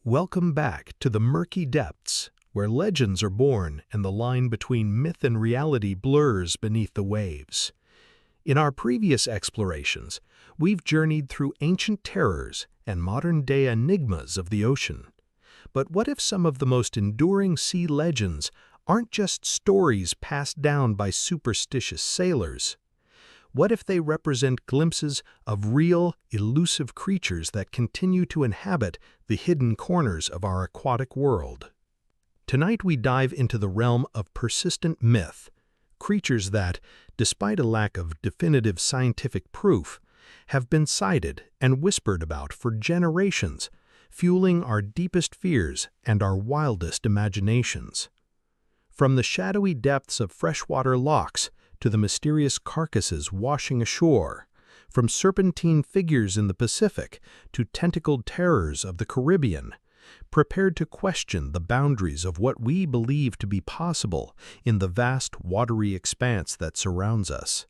Welcome back to the murky depths, where legends are born and the line between myth and reality blurs beneath the waves. In our previous explorations, we've journeyed through ancient terrors and modern-day enigmas of the ocean. But what if some of the most enduring sea legends aren't just stories passed down by superstitious sailors? What if they represent glimpses of real, elusive creatures that continue to inhabit the hidden corners of our aquatic world? Tonight we dive into the realm of persistent myth, creatures that, despite a lack of definitive scientific proof, have been cited and whispered about for generations, fueling our deepest fears and our wildest imaginations. From the shadowy depths of freshwater lochs to the mysterious carcasses washing ashore, from serpentine figures in the Pacific to tentacled terrors of the Caribbean, prepared to question the boundaries of what we believe to be possible in the vast watery expanse that surrounds us.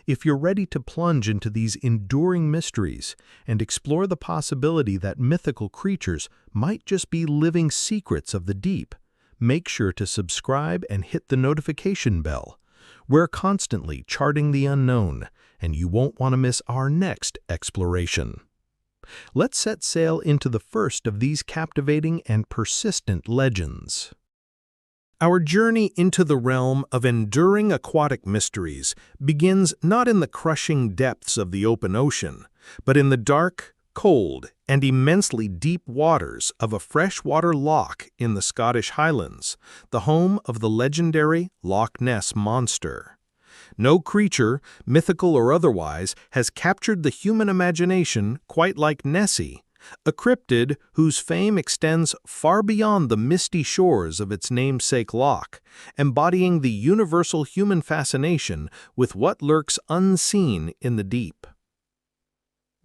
If you're ready to plunge into these enduring mysteries and explore the possibility that mythical creatures might just be living secrets of the deep, make sure to subscribe and hit the notification bell. We're constantly charting the unknown, and you won't want to miss our next exploration. Let's set sail into the first of these captivating and persistent legends. Our journey into the realm of enduring aquatic mysteries begins not in the crushing depths of the open ocean, but in the dark, cold, and immensely deep waters of a freshwater loch in the Scottish Highlands, the home of the legendary Loch Ness Monster. No creature, mythical or otherwise, has captured the human imagination quite like Nessie, a cryptid whose fame extends far beyond the misty shores of its namesake loch, embodying the universal human fascination with what lurks unseen in the deep.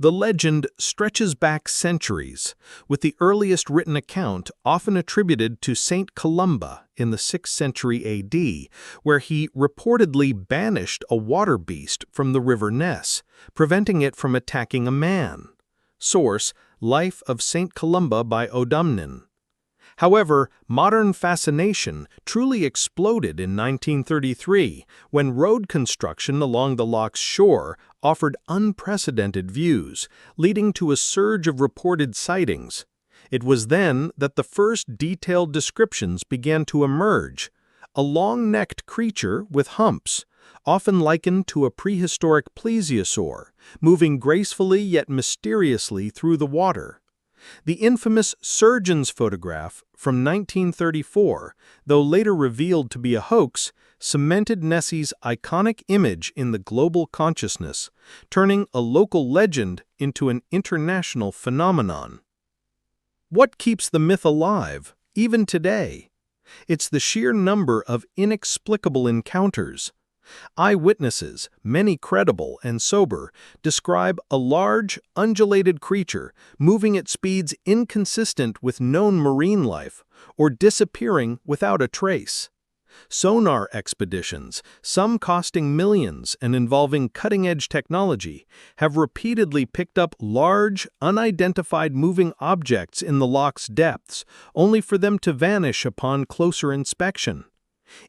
The legend stretches back centuries, with the earliest written account often attributed to Saint Columba in the 6th century AD, where he reportedly banished a water beast from the river Ness, preventing it from attacking a man. Source: Life of Saint Columba by O'Dumnan. However, modern fascination truly exploded in 1933 when road construction along the loch's shore offered unprecedented views, leading to a surge of reported sightings. It was then that the first detailed descriptions began to emerge: a long-necked creature with humps, often likened to a prehistoric plesiosaur, moving gracefully yet mysteriously through the water. The infamous surgeon's photograph from 1934, though later revealed to be a hoax, cemented Nessie's iconic image in the global consciousness, turning a local legend into an international phenomenon. What keeps the myth alive, even today? It's the sheer number of inexplicable encounters. Eyewitnesses, many credible and sober, describe a large, undulated creature moving at speeds inconsistent with known marine life or disappearing without a trace. Sonar expeditions, some costing millions and involving cutting-edge technology, have repeatedly picked up large, unidentified moving objects in the loch's depths, only for them to vanish upon closer inspection.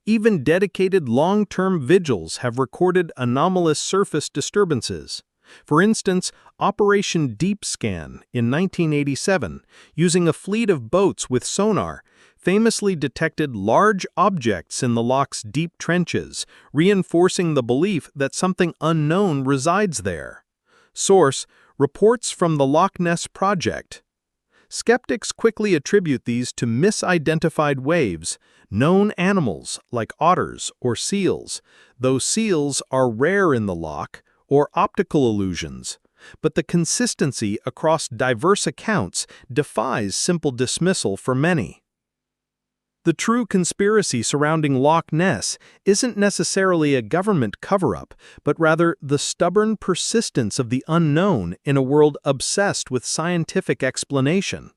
Even dedicated long-term vigils have recorded anomalous surface disturbances. For instance, Operation Deep Scan in 1987, using a fleet of boats with sonar, famously detected large objects in the loch's deep trenches, reinforcing the belief that something unknown resides there. Source: Reports from the Loch Ness Project. Skeptics quickly attribute these to misidentified waves, known animals like otters or seals, though seals are rare in the loch, or optical illusions. But the consistency across diverse accounts defies simple dismissal for many. The true conspiracy surrounding Loch Ness isn't necessarily a government cover-up, but rather the stubborn persistence of the unknown in a world obsessed with scientific explanation.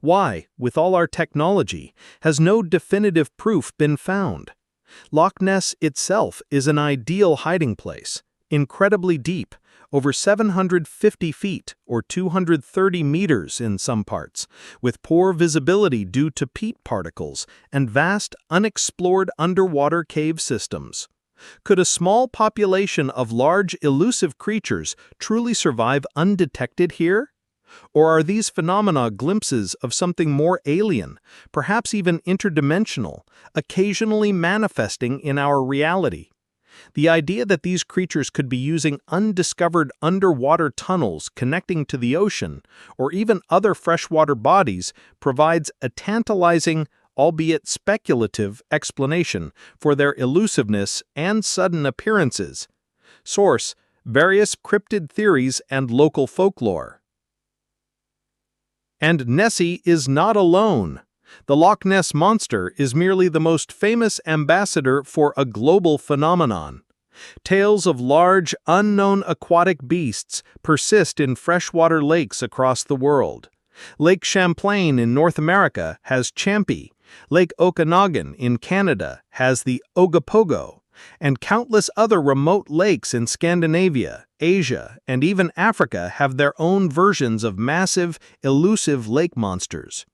Why, with all our technology, has no definitive proof been found? Loch Ness itself is an ideal hiding place, incredibly deep, over 750 feet or 230 meters in some parts, with poor visibility due to peat particles and vast, unexplored underwater cave systems. Could a small population of large, elusive creatures truly survive undetected here? Or are these phenomena glimpses of something more alien, perhaps even interdimensional, occasionally manifesting in our reality? The idea that these creatures could be using undiscovered underwater tunnels connecting to the ocean, or even other freshwater bodies, provides a tantalizing, albeit speculative, explanation for their elusiveness and sudden appearances. Source: various cryptid theories and local folklore. And Nessie is not alone. The Loch Ness Monster is merely the most famous ambassador for a global phenomenon. Tales of large, unknown aquatic beasts persist in freshwater lakes across the world. Lake Champlain in North America has Champy. Lake Okanagan in Canada has the Ogopogo, and countless other remote lakes in Scandinavia, Asia, and even Africa have their own versions of massive, elusive lake monsters.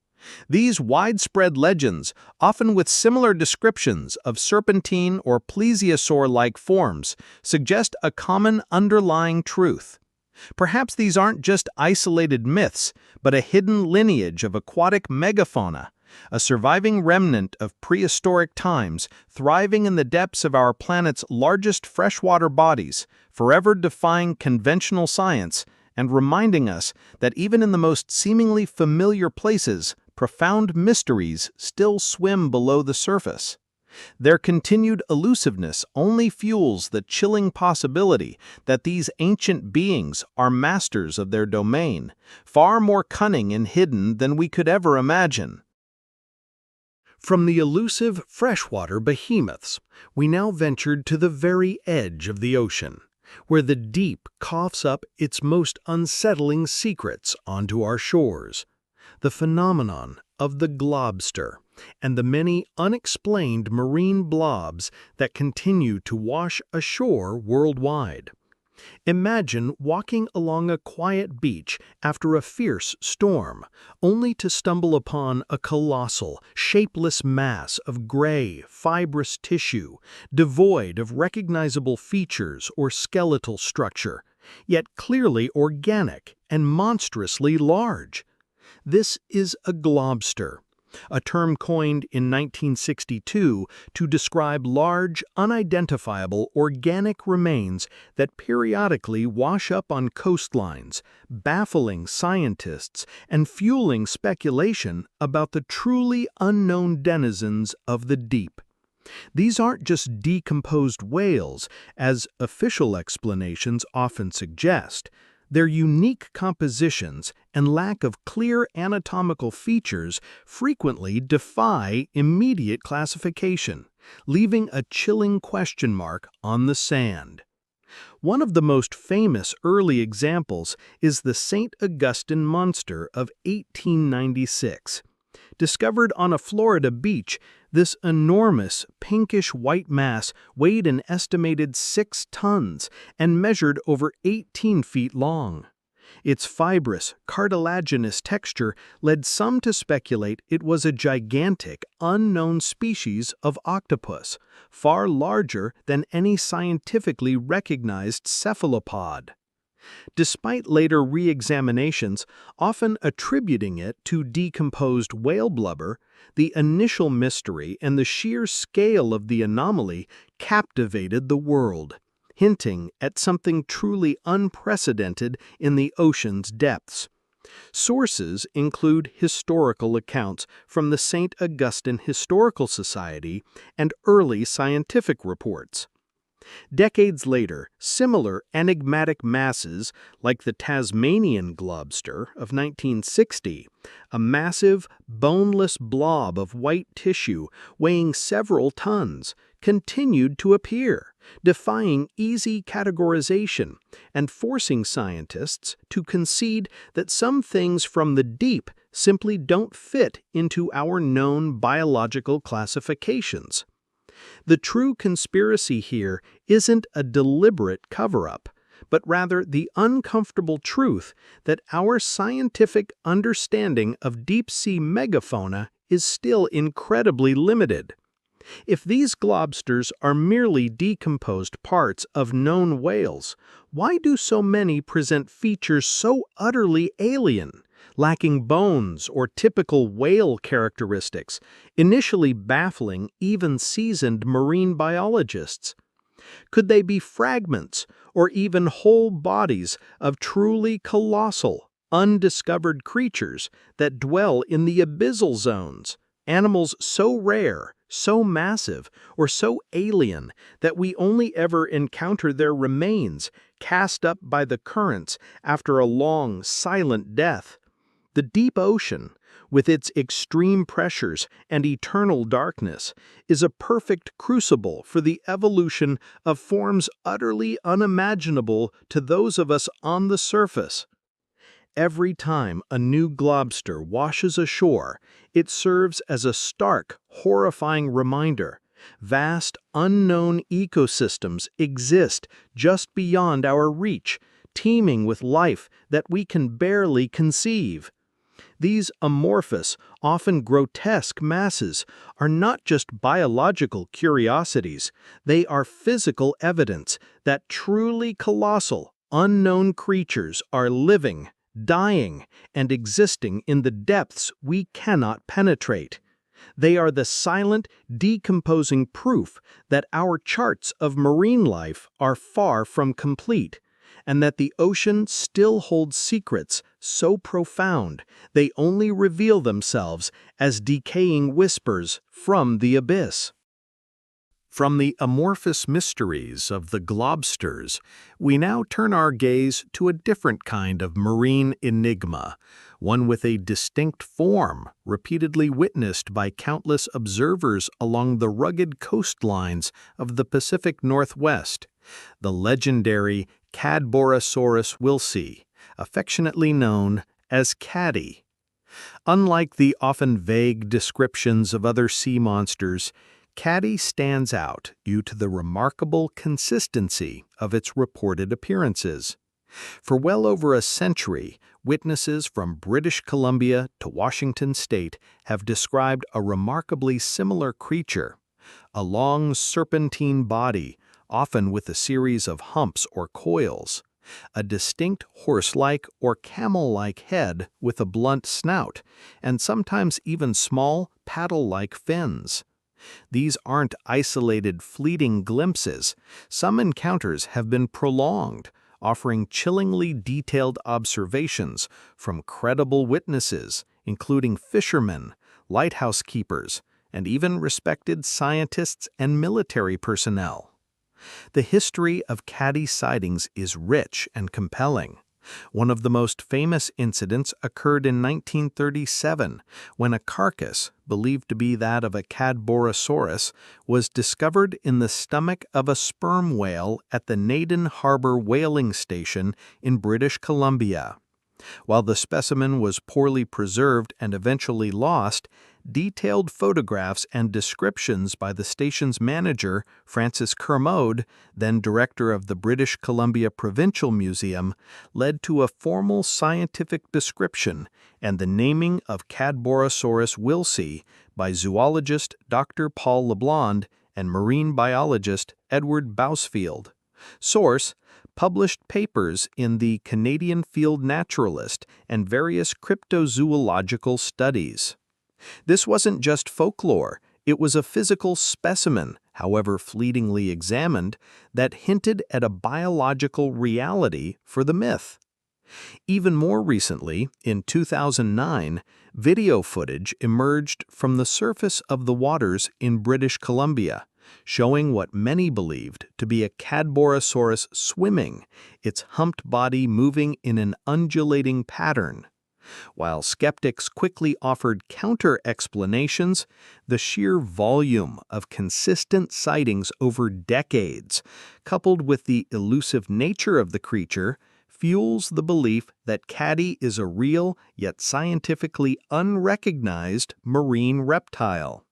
These widespread legends, often with similar descriptions of serpentine or plesiosaur-like forms, suggest a common underlying truth. Perhaps these aren't just isolated myths, but a hidden lineage of aquatic megafauna, a surviving remnant of prehistoric times thriving in the depths of our planet's largest freshwater bodies, forever defying conventional science and reminding us that even in the most seemingly familiar places, profound mysteries still swim below the surface. Their continued elusiveness only fuels the chilling possibility that these ancient beings are masters of their domain, far more cunning and hidden than we could ever imagine. From the elusive freshwater behemoths, we now ventured to the very edge of the ocean, where the deep coughs up its most unsettling secrets onto our shores. The phenomenon of the globster and the many unexplained marine blobs that continue to wash ashore worldwide. Imagine walking along a quiet beach after a fierce storm, only to stumble upon a colossal, shapeless mass of gray, fibrous tissue, devoid of recognizable features or skeletal structure, yet clearly organic and monstrously large. This is a globster, a term coined in 1962 to describe large, unidentifiable organic remains that periodically wash up on coastlines, baffling scientists and fueling speculation about the truly unknown denizens of the deep. These aren't just decomposed whales, as official explanations often suggest. Their unique compositions and lack of clear anatomical features frequently defy immediate classification, leaving a chilling question mark on the sand. One of the most famous early examples is the St. Augustine monster of 1896. Discovered on a Florida beach, this enormous pinkish-white mass weighed an estimated 6 tons and measured over 18 feet long. Its fibrous, cartilaginous texture led some to speculate it was a gigantic, unknown species of octopus, far larger than any scientifically recognized cephalopod. Despite later re-examinations, often attributing it to decomposed whale blubber, the initial mystery and the sheer scale of the anomaly captivated the world, hinting at something truly unprecedented in the ocean's depths. Sources include historical accounts from the St. Augustine Historical Society and early scientific reports. Decades later, similar enigmatic masses, like the Tasmanian globster of 1960, a massive, boneless blob of white tissue weighing several tons, continued to appear, defying easy categorization and forcing scientists to concede that some things from the deep simply don't fit into our known biological classifications. The true conspiracy here isn't a deliberate cover-up, but rather the uncomfortable truth that our scientific understanding of deep-sea megafauna is still incredibly limited. If these globsters are merely decomposed parts of known whales, why do so many present features so utterly alien, lacking bones or typical whale characteristics, initially baffling even seasoned marine biologists? Could they be fragments or even whole bodies of truly colossal, undiscovered creatures that dwell in the abyssal zones, animals so rare, so massive, or so alien that we only ever encounter their remains cast up by the currents after a long, silent death? The deep ocean, with its extreme pressures and eternal darkness, is a perfect crucible for the evolution of forms utterly unimaginable to those of us on the surface. Every time a new globster washes ashore, it serves as a stark, horrifying reminder. Vast, unknown ecosystems exist just beyond our reach, teeming with life that we can barely conceive. These amorphous, often grotesque masses are not just biological curiosities, they are physical evidence that truly colossal, unknown creatures are living, dying, and existing in the depths we cannot penetrate. They are the silent, decomposing proof that our charts of marine life are far from complete, and that the ocean still holds secrets so profound they only reveal themselves as decaying whispers from the abyss. From the amorphous mysteries of the globsters, we now turn our gaze to a different kind of marine enigma, one with a distinct form, repeatedly witnessed by countless observers along the rugged coastlines of the Pacific Northwest: the legendary Cadborosaurus wilsey, affectionately known as Caddy. Unlike the often vague descriptions of other sea monsters, Caddy stands out due to the remarkable consistency of its reported appearances. For well over a century, witnesses from British Columbia to Washington State have described a remarkably similar creature: a long serpentine body, often with a series of humps or coils, a distinct horse-like or camel-like head with a blunt snout, and sometimes even small, paddle-like fins. These aren't isolated, fleeting glimpses. Some encounters have been prolonged, offering chillingly detailed observations from credible witnesses, including fishermen, lighthouse keepers, and even respected scientists and military personnel. The history of Caddy sightings is rich and compelling. One of the most famous incidents occurred in 1937, when a carcass, believed to be that of a Cadborosaurus, was discovered in the stomach of a sperm whale at the Naden Harbor whaling station in British Columbia. While the specimen was poorly preserved and eventually lost, detailed photographs and descriptions by the station's manager, Francis Kermode, then director of the British Columbia Provincial Museum, led to a formal scientific description and the naming of Cadborosaurus wilsey by zoologist Dr. Paul LeBlanc and marine biologist Edward Bousfield. Source: published papers in the Canadian Field Naturalist and various cryptozoological studies. This wasn't just folklore, it was a physical specimen, however fleetingly examined, that hinted at a biological reality for the myth. Even more recently, in 2009, video footage emerged from the surface of the waters in British Columbia, showing what many believed to be a Cadborosaurus swimming, its humped body moving in an undulating pattern. While skeptics quickly offered counter-explanations, the sheer volume of consistent sightings over decades, coupled with the elusive nature of the creature, fuels the belief that Caddy is a real yet scientifically unrecognized marine reptile.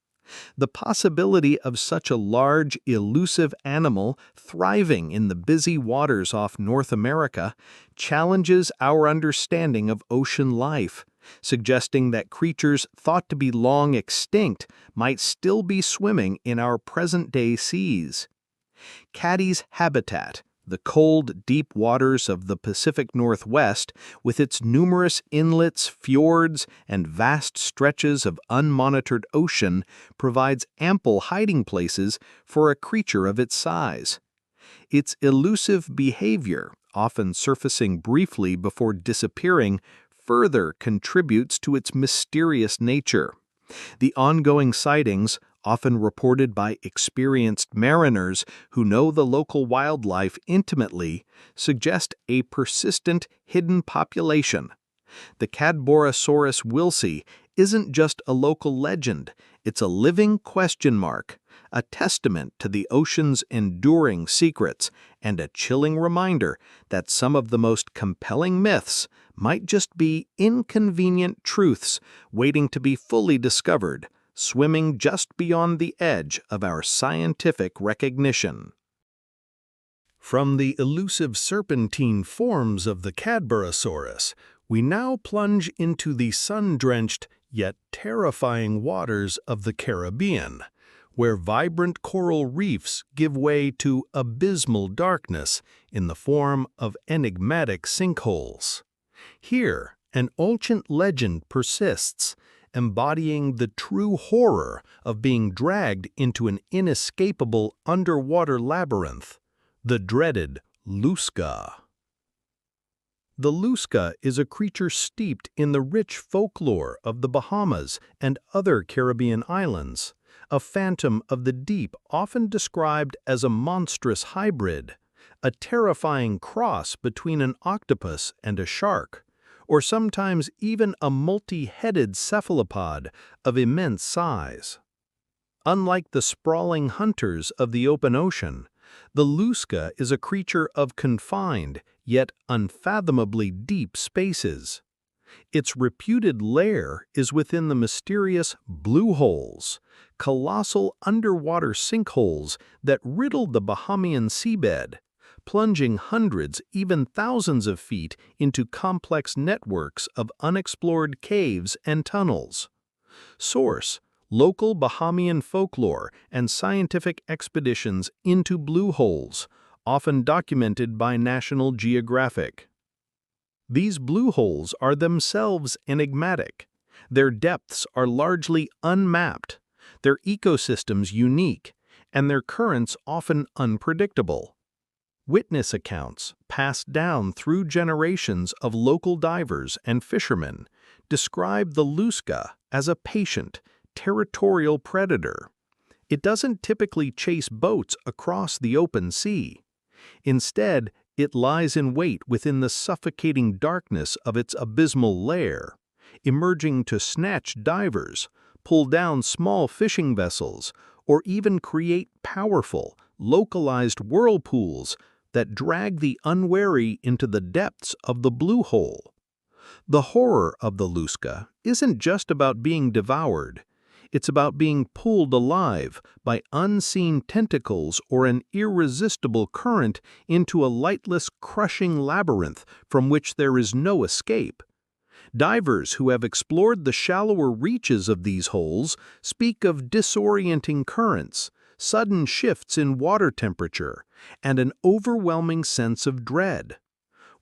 The possibility of such a large, elusive animal thriving in the busy waters off North America challenges our understanding of ocean life, suggesting that creatures thought to be long extinct might still be swimming in our present-day seas. Caddy's habitat, the cold, deep waters of the Pacific Northwest, with its numerous inlets, fjords, and vast stretches of unmonitored ocean, provides ample hiding places for a creature of its size. Its elusive behavior, often surfacing briefly before disappearing, further contributes to its mysterious nature. The ongoing sightings, often reported by experienced mariners who know the local wildlife intimately, suggest a persistent, hidden population. The Cadborosaurus wilsey isn't just a local legend, it's a living question mark, a testament to the ocean's enduring secrets, and a chilling reminder that some of the most compelling myths might just be inconvenient truths waiting to be fully discovered, swimming just beyond the edge of our scientific recognition. From the elusive serpentine forms of the Cadborosaurus, we now plunge into the sun-drenched yet terrifying waters of the Caribbean, where vibrant coral reefs give way to abysmal darkness in the form of enigmatic sinkholes. Here, an ancient legend persists, embodying the true horror of being dragged into an inescapable underwater labyrinth, the dreaded Lusca. The Lusca is a creature steeped in the rich folklore of the Bahamas and other Caribbean islands, a phantom of the deep often described as a monstrous hybrid, a terrifying cross between an octopus and a shark, or sometimes even a multi-headed cephalopod of immense size. Unlike the sprawling hunters of the open ocean, the Lusca is a creature of confined, yet unfathomably deep spaces. Its reputed lair is within the mysterious blue holes, colossal underwater sinkholes that riddle the Bahamian seabed, plunging hundreds, even thousands of feet into complex networks of unexplored caves and tunnels. Source: local Bahamian folklore and scientific expeditions into blue holes, often documented by National Geographic. These blue holes are themselves enigmatic. Their depths are largely unmapped, their ecosystems unique, and their currents often unpredictable. Witness accounts, passed down through generations of local divers and fishermen, describe the Lusca as a patient, territorial predator. It doesn't typically chase boats across the open sea. Instead, it lies in wait within the suffocating darkness of its abysmal lair, emerging to snatch divers, pull down small fishing vessels, or even create powerful, localized whirlpools that drag the unwary into the depths of the blue hole. The horror of the Lusca isn't just about being devoured. It's about being pulled alive by unseen tentacles or an irresistible current into a lightless, crushing labyrinth from which there is no escape. Divers who have explored the shallower reaches of these holes speak of disorienting currents, sudden shifts in water temperature, and an overwhelming sense of dread.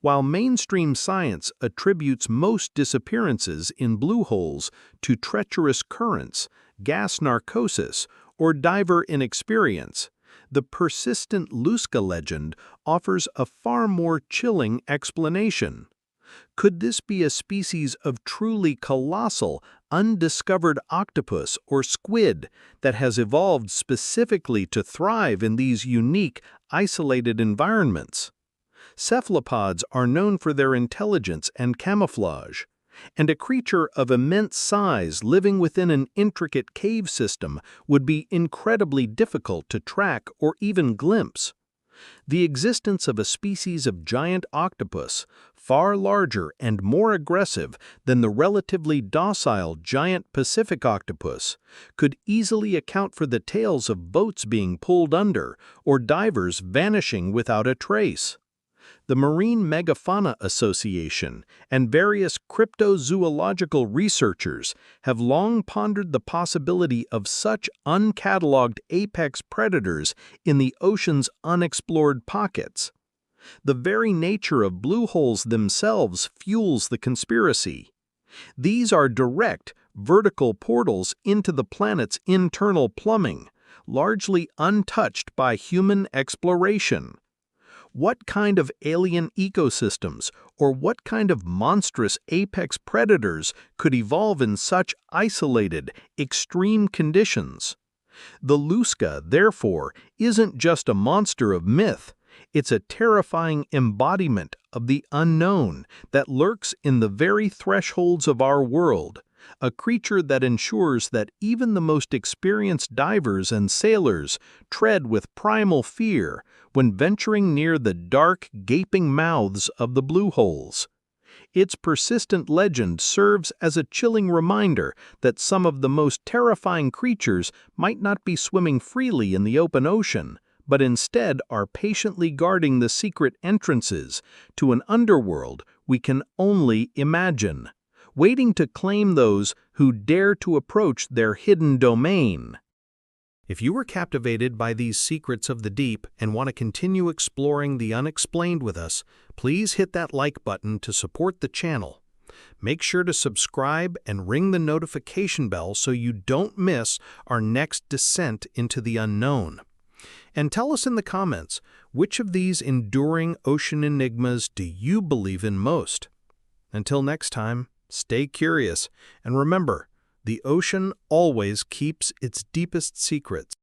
While mainstream science attributes most disappearances in blue holes to treacherous currents, gas narcosis, or diver inexperience, the persistent Lusca legend offers a far more chilling explanation. Could this be a species of truly colossal, undiscovered octopus or squid that has evolved specifically to thrive in these unique, isolated environments? Cephalopods are known for their intelligence and camouflage, and a creature of immense size living within an intricate cave system would be incredibly difficult to track or even glimpse. The existence of a species of giant octopus, far larger and more aggressive than the relatively docile giant Pacific octopus, could easily account for the tales of boats being pulled under or divers vanishing without a trace. The Marine Megafauna Association and various cryptozoological researchers have long pondered the possibility of such uncatalogued apex predators in the ocean's unexplored pockets. The very nature of blue holes themselves fuels the conspiracy. These are direct, vertical portals into the planet's internal plumbing, largely untouched by human exploration. What kind of alien ecosystems or what kind of monstrous apex predators could evolve in such isolated, extreme conditions? The Lusca, therefore, isn't just a monster of myth. It's a terrifying embodiment of the unknown that lurks in the very thresholds of our world, a creature that ensures that even the most experienced divers and sailors tread with primal fear when venturing near the dark, gaping mouths of the blue holes. Its persistent legend serves as a chilling reminder that some of the most terrifying creatures might not be swimming freely in the open ocean, but instead are patiently guarding the secret entrances to an underworld we can only imagine, waiting to claim those who dare to approach their hidden domain. If you were captivated by these secrets of the deep and want to continue exploring the unexplained with us, please hit that like button to support the channel. Make sure to subscribe and ring the notification bell so you don't miss our next descent into the unknown. And tell us in the comments, which of these enduring ocean enigmas do you believe in most? Until next time, stay curious, and remember, the ocean always keeps its deepest secrets.